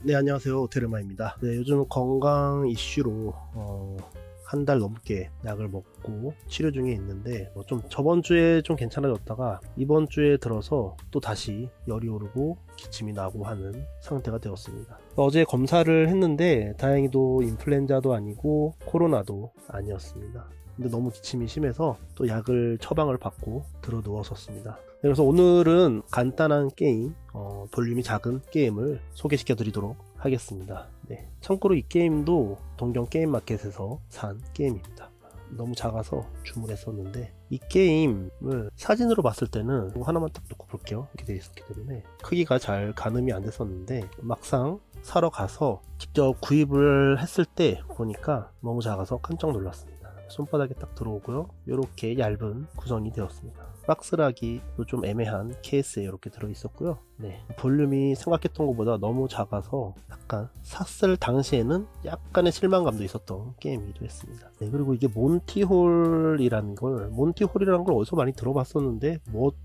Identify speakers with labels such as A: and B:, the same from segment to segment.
A: 네, 안녕하세요. 오테르마입니다. 네, 요즘 건강 이슈로 한 달 넘게 약을 먹고 치료 중에 있는데 좀 저번 주에 좀 괜찮아졌다가 이번 주에 들어서 또 다시 열이 오르고 기침이 나고 하는 상태가 되었습니다. 어제 검사를 했는데 다행히도 인플루엔자도 아니고 코로나도 아니었습니다. 근데 너무 기침이 심해서 또 약을 처방을 받고 들어 누웠었습니다. 그래서 오늘은 간단한 게임, 볼륨이 작은 게임을 소개시켜 드리도록 하겠습니다. 네. 참고로 이 게임도 동경 게임마켓에서 산 게임입니다. 너무 작아서 주문했었는데 이 게임을 사진으로 봤을 때는 하나만 딱 놓고 볼게요 이렇게 되어 있었기 때문에 크기가 잘 가늠이 안 됐었는데 막상 사러 가서 직접 구입을 했을 때 보니까 너무 작아서 깜짝 놀랐습니다. 손바닥에 딱 들어오고요, 이렇게 얇은 구성이 되었습니다. 박스라기도 좀 애매한 케이스에 이렇게 들어있었고요. 네, 볼륨이 생각했던 것보다 너무 작아서 약간 샀을 당시에는 약간의 실망감도 있었던 게임이기도 했습니다. 네, 그리고 이게 몬티홀이라는 걸 어디서 많이 들어봤었는데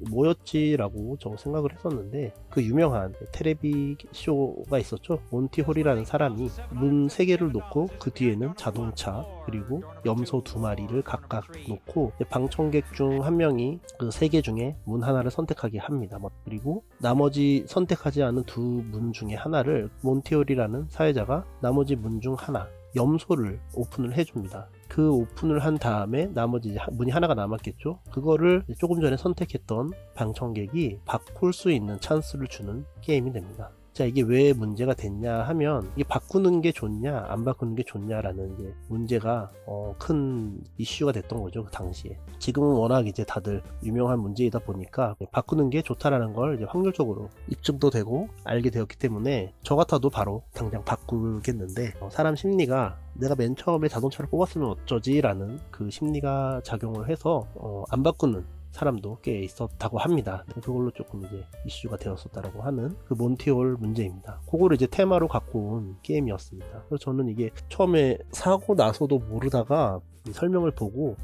A: 뭐였지라고 저 생각을 했었는데, 그 유명한 테레비 쇼가 있었죠. 몬티홀이라는 사람이 문 3개를 놓고 그 뒤에는 자동차 그리고 염소 2마리를 각각 놓고 방청객 중 한 명이 그 3개 중에 문 하나를 선택하게 합니다. 그리고 나머지 선택하지 않은 2문 중에 하나를 몬티홀이라는 사회자가 나머지 문 중 하나, 염소를 오픈을 해줍니다. 그 오픈을 한 다음에 나머지 문이 하나가 남았겠죠. 그거를 조금 전에 선택했던 방청객이 바꿀 수 있는 찬스를 주는 게임이 됩니다. 자, 이게 왜 문제가 됐냐 하면, 이게 바꾸는 게 좋냐 안 바꾸는 게 좋냐라는 이제 문제가 큰 이슈가 됐던 거죠, 그 당시에. 지금은 워낙 이제 다들 유명한 문제이다 보니까 바꾸는 게 좋다라는 걸 이제 확률적으로 입증도 되고 알게 되었기 때문에 저 같아도 바로 당장 바꾸겠는데, 사람 심리가 내가 맨 처음에 자동차를 뽑았으면 어쩌지 라는 그 심리가 작용을 해서 안 바꾸는 사람도 꽤 있었다고 합니다. 그걸로 조금 이제 이슈가 되었었다라고 하는 그 몬티홀 문제입니다. 그거를 이제 테마로 갖고 온 게임이었습니다. 그래서 저는 이게 처음에 사고 나서도 모르다가 설명을 보고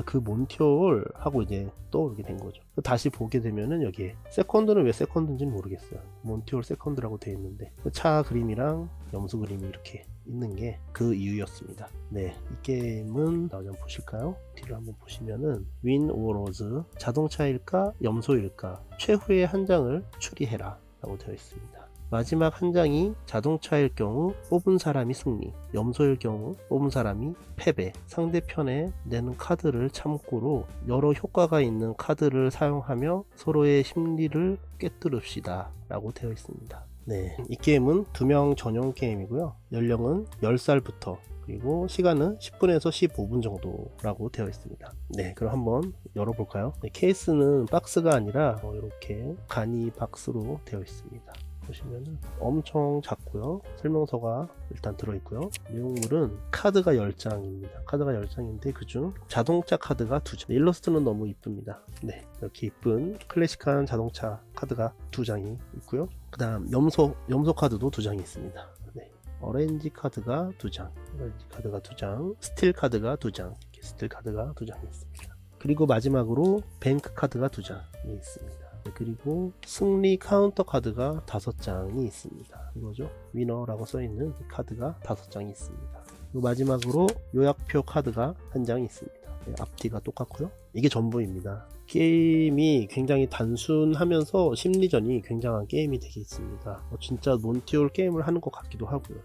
A: 그 몬티홀 하고 이제 떠오르게 된 거죠. 다시 보게 되면은 여기에 세컨드는 왜 세컨드인지는 모르겠어요. 몬티홀 세컨드라고 되어 있는데 차 그림이랑 염소 그림이 이렇게 있는 게 그 이유였습니다. 네, 이 게임은 한번 보실까요? 뒤를 한번 보시면은 윈 오어 로즈, 자동차일까 염소일까, 최후의 한 장을 추리해라 라고 되어 있습니다. 마지막 한 장이 자동차일 경우 뽑은 사람이 승리, 염소일 경우 뽑은 사람이 패배, 상대편에 내는 카드를 참고로 여러 효과가 있는 카드를 사용하며 서로의 심리를 꿰뚫읍시다 라고 되어 있습니다. 네, 이 게임은 2명 전용 게임이고요. 연령은 10살부터, 그리고 시간은 10분에서 15분 정도라고 되어 있습니다. 네, 그럼 한번 열어볼까요? 네, 케이스는 박스가 아니라 이렇게 간이 박스로 되어 있습니다. 보시면은 엄청 작고요. 설명서가 일단 들어있고요. 내용물은 카드가 10장입니다. 카드가 10장인데 그중 자동차 카드가 2장. 일러스트는 너무 이쁩니다. 네, 이렇게 이쁜 클래식한 자동차 카드가 2장이 있고요. 그 다음 염소 카드도 2장이 있습니다. 네, 오렌지 카드가 2장, 스틸 카드가 2장, 스틸 카드가 2장이 있습니다. 그리고 마지막으로 뱅크 카드가 2장이 있습니다. 그리고 승리 카운터 카드가 5장이 있습니다. 이거죠. 위너라고 써있는 카드가 5장이 있습니다. 그리고 마지막으로 요약표 카드가 1장이 있습니다. 네, 앞뒤가 똑같고요. 이게 전부입니다. 게임이 굉장히 단순하면서 심리전이 굉장한 게임이 되겠습니다. 진짜 몬티홀 게임을 하는 것 같기도 하고요.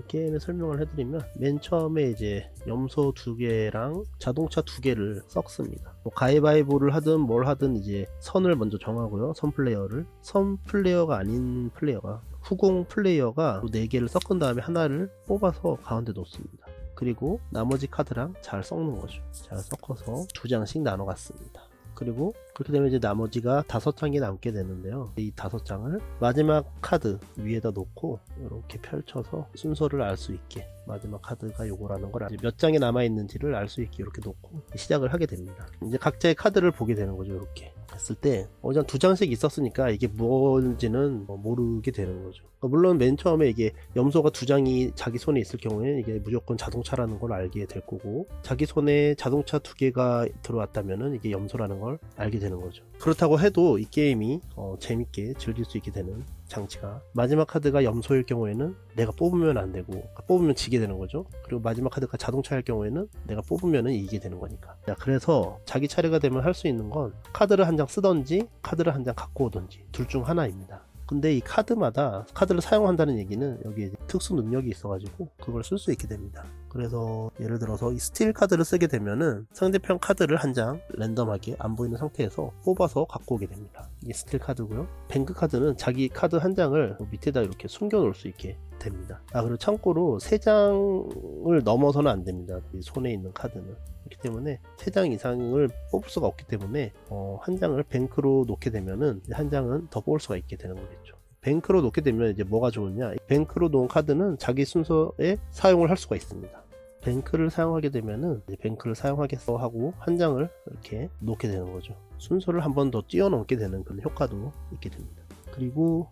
A: 게임의 설명을 해드리면, 맨 처음에 이제 염소 2개랑 자동차 2개를 섞습니다. 가위바위보를 하든 뭘 하든 이제 선을 먼저 정하고요. 선 플레이어가 아닌 플레이어가, 후공 플레이어가 4개를 섞은 다음에 하나를 뽑아서 가운데 놓습니다. 그리고 나머지 카드랑 잘 섞는 거죠. 잘 섞어서 2장씩 나눠 갔습니다. 그리고 그렇게 되면 이제 나머지가 5장이 남게 되는데요. 이 5장을 마지막 카드 위에다 놓고 이렇게 펼쳐서 순서를 알 수 있게, 마지막 카드가 요거라는 걸 몇 장이 남아있는지를 알 수 있게 이렇게 놓고 시작을 하게 됩니다. 이제 각자의 카드를 보게 되는 거죠. 이렇게 했을 때 그냥 2장씩 있었으니까 이게 뭔지는 모르게 되는 거죠. 물론 맨 처음에 이게 염소가 2장이 자기 손에 있을 경우에는 이게 무조건 자동차라는 걸 알게 될 거고, 자기 손에 자동차 2개가 들어왔다면은 이게 염소라는 걸 알게 되는 거죠. 그렇다고 해도 이 게임이 재밌게 즐길 수 있게 되는 장치가. 마지막 카드가 염소일 경우에는 내가 뽑으면 안 되고, 뽑으면 지게 되는 거죠. 그리고 마지막 카드가 자동차일 경우에는 내가 뽑으면 이기게 되는 거니까. 자, 그래서 자기 차례가 되면 할 수 있는 건 카드를 한 장 쓰던지 카드를 한 장 갖고 오던지 둘 중 하나입니다. 근데 이 카드마다 카드를 사용한다는 얘기는 여기에 특수 능력이 있어가지고 그걸 쓸 수 있게 됩니다. 그래서 예를 들어서 이 스틸 카드를 쓰게 되면은 상대편 카드를 한 장 랜덤하게 안 보이는 상태에서 뽑아서 갖고 오게 됩니다. 이게 스틸 카드고요. 뱅크 카드는 자기 카드 한 장을 밑에다 이렇게 숨겨 놓을 수 있게 됩니다. 그리고 참고로 3장을 넘어서는 안 됩니다. 이 손에 있는 카드는. 그렇기 때문에 3장 이상을 뽑을 수가 없기 때문에 한 장을 뱅크로 놓게 되면은 한 장은 더 뽑을 수가 있게 되는 거겠죠. 뱅크로 놓게 되면 이제 뭐가 좋으냐, 뱅크로 놓은 카드는 자기 순서에 사용을 할 수가 있습니다. 뱅크를 사용하게 되면은 뱅크를 사용하겠어 하고 한 장을 이렇게 놓게 되는 거죠. 순서를 한 번 더 뛰어넘게 되는 그런 효과도 있게 됩니다. 그리고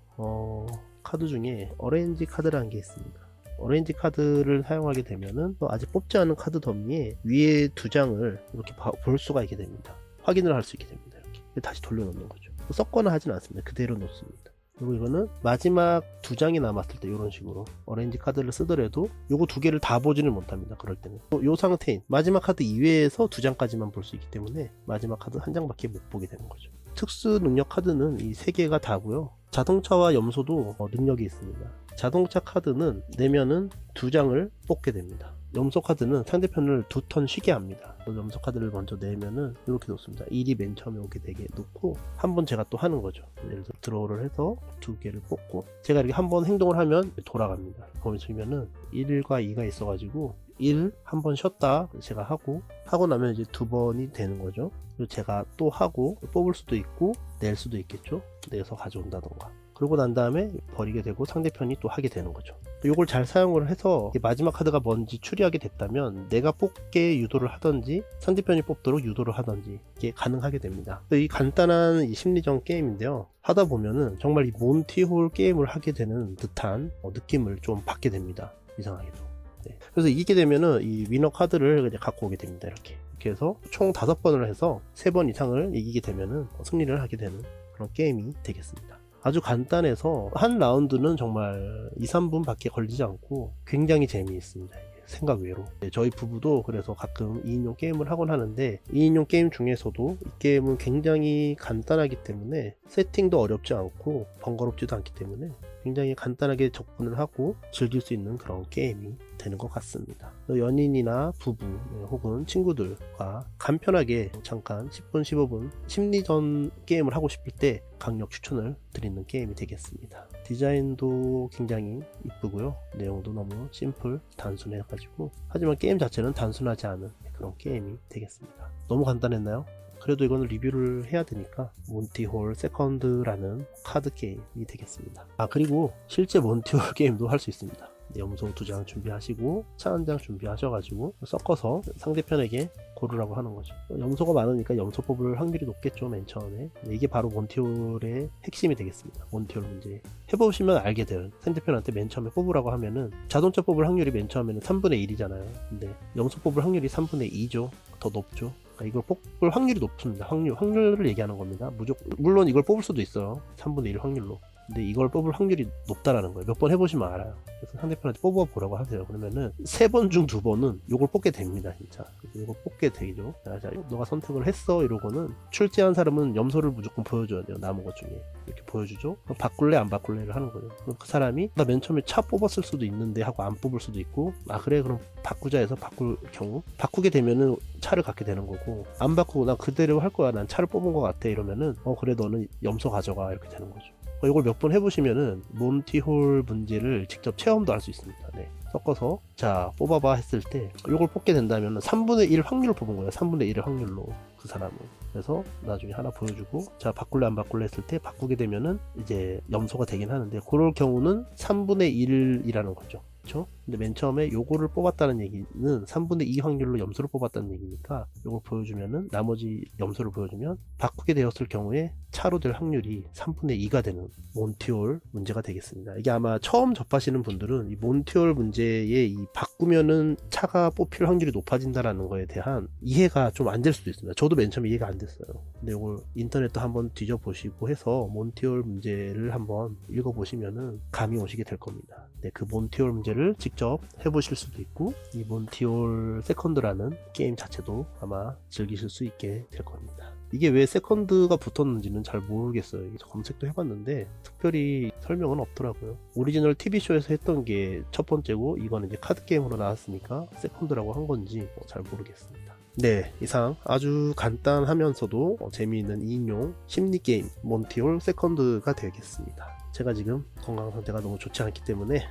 A: 카드 중에 어레인지 카드라는 게 있습니다. 어레인지 카드를 사용하게 되면은 아직 뽑지 않은 카드 더미에 위에 2장을 이렇게 볼 수가 있게 됩니다. 확인을 할 수 있게 됩니다. 이렇게 다시 돌려놓는 거죠. 섞거나 하진 않습니다. 그대로 놓습니다. 그리고 이거는 마지막 2장이 남았을 때 이런 식으로 어레인지 카드를 쓰더라도 요거 2개를 다 보지는 못합니다. 그럴 때는 요 상태인 마지막 카드 이외에서 2장까지만 볼 수 있기 때문에 마지막 카드 한 장밖에 못 보게 되는 거죠. 특수 능력 카드는 이 3개가 다고요. 자동차와 염소도 능력이 있습니다. 자동차 카드는 내면은 2장을 뽑게 됩니다. 염소 카드는 상대편을 2턴 쉬게 합니다. 염소 카드를 먼저 내면은 이렇게 놓습니다. 1이 맨 처음에 오게 되게 놓고 한번 제가 또 하는 거죠. 예를 들어 드로우를 해서 2개를 뽑고 제가 이렇게 한번 행동을 하면 돌아갑니다. 보시면은 1과 2가 있어가지고 1 한번 쉬었다 제가 하고 나면 이제 2번이 되는 거죠. 그리고 제가 또 하고 뽑을 수도 있고 낼 수도 있겠죠. 내서 가져온다던가. 그러고 난 다음에 버리게 되고 상대편이 또 하게 되는 거죠. 이걸 잘 사용을 해서 마지막 카드가 뭔지 추리하게 됐다면 내가 뽑게 유도를 하던지 상대편이 뽑도록 유도를 하던지 이게 가능하게 됩니다. 이 간단한 이 심리전 게임인데요. 하다 보면은 정말 이 몬티홀 게임을 하게 되는 듯한 느낌을 좀 받게 됩니다. 이상하게도. 네. 그래서 이기게 되면은 이 위너 카드를 그냥 갖고 오게 됩니다. 이렇게 해서 총 5번을 해서 3번 이상을 이기게 되면은 승리를 하게 되는 그런 게임이 되겠습니다. 아주 간단해서 한 라운드는 정말 2-3분 밖에 걸리지 않고 굉장히 재미있습니다. 생각 외로. 저희 부부도 그래서 가끔 2인용 게임을 하곤 하는데 2인용 게임 중에서도 이 게임은 굉장히 간단하기 때문에 세팅도 어렵지 않고 번거롭지도 않기 때문에 굉장히 간단하게 접근을 하고 즐길 수 있는 그런 게임이 되는 것 같습니다. 연인이나 부부 혹은 친구들과 간편하게 잠깐 10분 15분 심리전 게임을 하고 싶을 때 강력 추천을 드리는 게임이 되겠습니다. 디자인도 굉장히 이쁘고요. 내용도 너무 심플 단순해가지고 하지만 게임 자체는 단순하지 않은 그런 게임이 되겠습니다. 너무 간단했나요? 그래도 이거는 리뷰를 해야 되니까 몬티홀 세컨드라는 카드 게임이 되겠습니다. 그리고 실제 몬티홀 게임도 할 수 있습니다. 염소 2장 준비하시고 차 1장 준비하셔가지고 섞어서 상대편에게 고르라고 하는 거죠. 염소가 많으니까 염소 뽑을 확률이 높겠죠. 맨 처음에. 이게 바로 몬티홀의 핵심이 되겠습니다. 몬티홀 문제 해보시면 알게 돼요. 상대편한테 맨 처음에 뽑으라고 하면은 자동차 뽑을 확률이 맨 처음에는 3분의 1이잖아요. 근데 염소 뽑을 확률이 3분의 2죠. 더 높죠. 이걸 뽑을 확률이 높습니다. 확률을 얘기하는 겁니다. 물론 이걸 뽑을 수도 있어요. 3분의 1 확률로. 근데 이걸 뽑을 확률이 높다라는 거예요. 몇 번 해보시면 알아요. 그래서 상대편한테 뽑아보라고 하세요. 그러면은 3번 중 2번은 이걸 뽑게 됩니다. 진짜. 이걸 뽑게 되죠. 자, 너가 선택을 했어 이러고는 출제한 사람은 염소를 무조건 보여줘야 돼요. 남은 것 중에. 이렇게 보여주죠. 그럼 바꿀래 안 바꿀래를 하는 거예요. 그럼 그 사람이 나 맨 처음에 차 뽑았을 수도 있는데 하고 안 뽑을 수도 있고 그래 그럼 바꾸자 해서 바꿀 경우 바꾸게 되면은 차를 갖게 되는 거고 안 바꾸고 난 그대로 할 거야. 난 차를 뽑은 것 같아 이러면은 그래 너는 염소 가져가 이렇게 되는 거죠. 이걸 몇 번 해보시면은 몬티홀 문제를 직접 체험도 할 수 있습니다. 네. 섞어서 자 뽑아봐 했을 때 이걸 뽑게 된다면 3분의 1 확률을 뽑은 거예요. 3분의 1의 확률로 그 사람은. 그래서 나중에 하나 보여주고 자 바꿀래 안 바꿀래 했을 때 바꾸게 되면은 이제 염소가 되긴 하는데 그럴 경우는 3분의 1이라는 거죠. 그쵸? 근데 맨 처음에 요거를 뽑았다는 얘기는 3분의 2 확률로 염소를 뽑았다는 얘기니까 요걸 보여주면은 나머지 염소를 보여주면 바꾸게 되었을 경우에 차로 될 확률이 3분의 2가 되는 몬티올 문제가 되겠습니다. 이게 아마 처음 접하시는 분들은 이 몬티올 문제에 이 바꾸면은 차가 뽑힐 확률이 높아진다라는 거에 대한 이해가 좀 안 될 수도 있습니다. 저도 맨 처음에 이해가 안 됐어요. 근데 이걸 인터넷도 한번 뒤져보시고 해서 몬티올 문제를 한번 읽어보시면은 감이 오시게 될 겁니다. 네, 그 몬티올 문제를 직접 해보실 수도 있고 이 몬티올 세컨드라는 게임 자체도 아마 즐기실 수 있게 될 겁니다. 이게 왜 세컨드가 붙었는지는 잘 모르겠어요. 검색도 해봤는데 특별히 설명은 없더라고요. 오리지널 TV쇼에서 했던 게 첫 번째고 이거는 이제 카드 게임으로 나왔으니까 세컨드라고 한 건지 잘 모르겠습니다. 네, 이상 아주 간단하면서도 재미있는 2인용 심리게임 몬티올 세컨드가 되겠습니다. 제가 지금 건강 상태가 너무 좋지 않기 때문에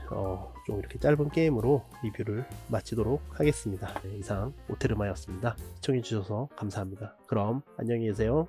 A: 좀 이렇게 짧은 게임으로 리뷰를 마치도록 하겠습니다. 네, 이상 오테르마였습니다. 시청해주셔서 감사합니다. 그럼 안녕히 계세요.